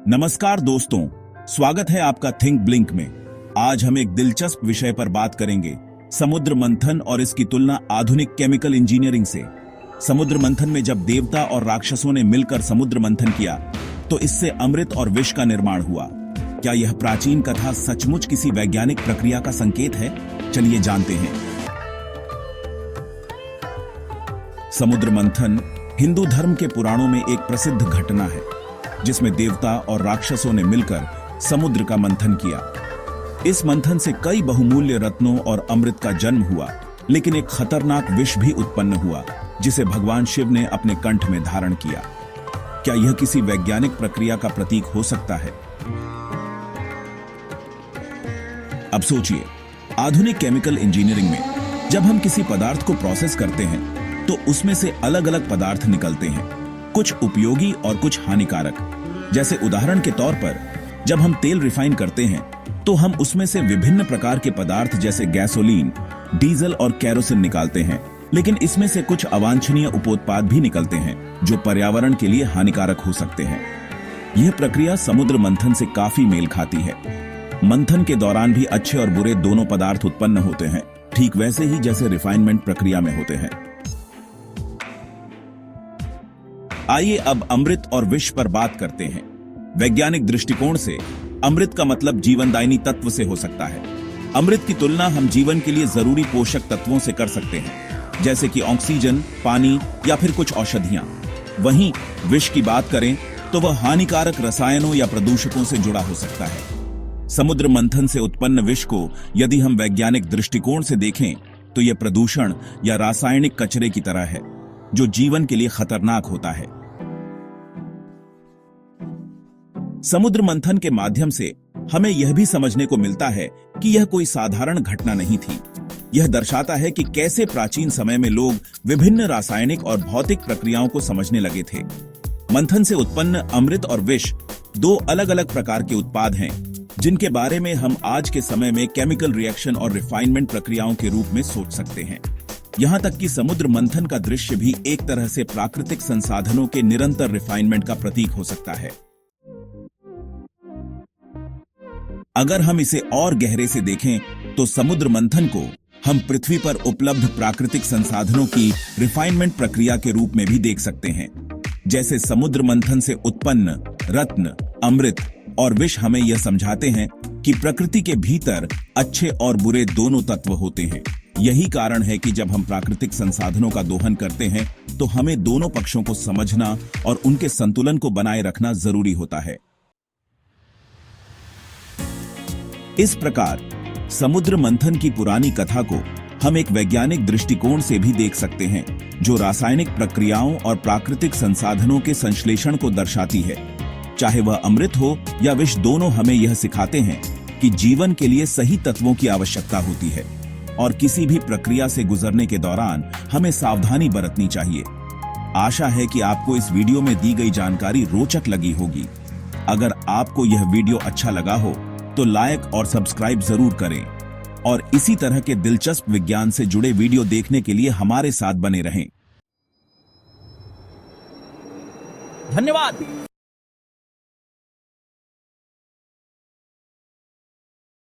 नमस्कार दोस्तों, स्वागत है आपका थिंक ब्लिंक में। आज हम एक दिलचस्प विषय पर बात करेंगे, समुद्र मंथन और इसकी तुलना आधुनिक केमिकल इंजीनियरिंग से। समुद्र मंथन में जब देवता और राक्षसों ने मिलकर समुद्र मंथन किया तो इससे अमृत और विष का निर्माण हुआ। क्या यह प्राचीन कथा सचमुच किसी वैज्ञानिक प्रक्रिया का संकेत है? चलिए जानते हैं। समुद्र मंथन हिंदू धर्म के पुराणों में एक प्रसिद्ध घटना है, जिसमें देवता और राक्षसों ने मिलकर समुद्र का मंथन किया। इस मंथन से कई बहुमूल्य रत्नों और अमृत का जन्म हुआ, लेकिन एक खतरनाक विष भी उत्पन्न हुआ, जिसे भगवान शिव ने अपने कंठ में धारण किया। क्या यह किसी वैज्ञानिक प्रक्रिया का प्रतीक हो सकता है? अब सोचिए, आधुनिक केमिकल इंजीनियरिंग में जब हम किसी पदार्थ को प्रोसेस करते हैं तो उसमें से अलग अलग पदार्थ निकलते हैं, कुछ उपयोगी और कुछ हानिकारक। जैसे उदाहरण के तौर पर जब हम तेल रिफाइन करते हैं तो हम उसमें से विभिन्न प्रकार के पदार्थ जैसे गैसोलीन, डीजल और केरोसिन निकालते हैं, लेकिन इसमें से कुछ अवांछनीय उपोत्पाद भी निकलते हैं जो पर्यावरण के लिए हानिकारक हो सकते हैं। यह प्रक्रिया समुद्र मंथन से काफी मेल खाती है। मंथन के दौरान भी अच्छे और बुरे दोनों पदार्थ उत्पन्न होते हैं, ठीक वैसे ही जैसे रिफाइनमेंट प्रक्रिया में होते हैं। आइए अब अमृत और विष पर बात करते हैं। वैज्ञानिक दृष्टिकोण से अमृत का मतलब जीवनदायिनी तत्व से हो सकता है। अमृत की तुलना हम जीवन के लिए जरूरी पोषक तत्वों से कर सकते हैं, जैसे कि ऑक्सीजन, पानी या फिर कुछ औषधियां। वहीं विष की बात करें तो वह हानिकारक रसायनों या प्रदूषकों से जुड़ा हो सकता है। समुद्र मंथन से उत्पन्न विष को यदि हम वैज्ञानिक दृष्टिकोण से देखें तो यह प्रदूषण या रासायनिक कचरे की तरह है, जो जीवन के लिए खतरनाक होता है। समुद्र मंथन के माध्यम से हमें यह भी समझने को मिलता है कि यह कोई साधारण घटना नहीं थी। यह दर्शाता है कि कैसे प्राचीन समय में लोग विभिन्न रासायनिक और भौतिक प्रक्रियाओं को समझने लगे थे। मंथन से उत्पन्न अमृत और विष दो अलग अलग प्रकार के उत्पाद हैं, जिनके बारे में हम आज के समय में केमिकल रिएक्शन और रिफाइनमेंट प्रक्रियाओं के रूप में सोच सकते हैं। यहाँ तक कि समुद्र मंथन का दृश्य भी एक तरह से प्राकृतिक संसाधनों के निरंतर रिफाइनमेंट का प्रतीक हो सकता है। अगर हम इसे और गहरे से देखें तो समुद्र मंथन को हम पृथ्वी पर उपलब्ध प्राकृतिक संसाधनों की रिफाइनमेंट प्रक्रिया के रूप में भी देख सकते हैं। जैसे समुद्र मंथन से उत्पन्न रत्न, अमृत और विष हमें यह समझाते हैं कि प्रकृति के भीतर अच्छे और बुरे दोनों तत्व होते हैं। यही कारण है कि जब हम प्राकृतिक संसाधनों का दोहन करते हैं तो हमें दोनों पक्षों को समझना और उनके संतुलन को बनाए रखना जरूरी होता है। इस प्रकार समुद्र मंथन की पुरानी कथा को हम एक वैज्ञानिक दृष्टिकोण से भी देख सकते हैं, जो रासायनिक प्रक्रियाओं और प्राकृतिक संसाधनों के संश्लेषण को दर्शाती है। चाहे वह अमृत हो या विष, दोनों हमें यह सिखाते हैं कि जीवन के लिए सही तत्वों की आवश्यकता होती है और किसी भी प्रक्रिया से गुजरने के दौरान हमें सावधानी बरतनी चाहिए। आशा है कि आपको इस वीडियो में दी गई जानकारी रोचक लगी होगी। अगर आपको यह वीडियो अच्छा लगा हो तो लाइक और सब्सक्राइब जरूर करें और इसी तरह के दिलचस्प विज्ञान से जुड़े वीडियो देखने के लिए हमारे साथ बने रहें। धन्यवाद।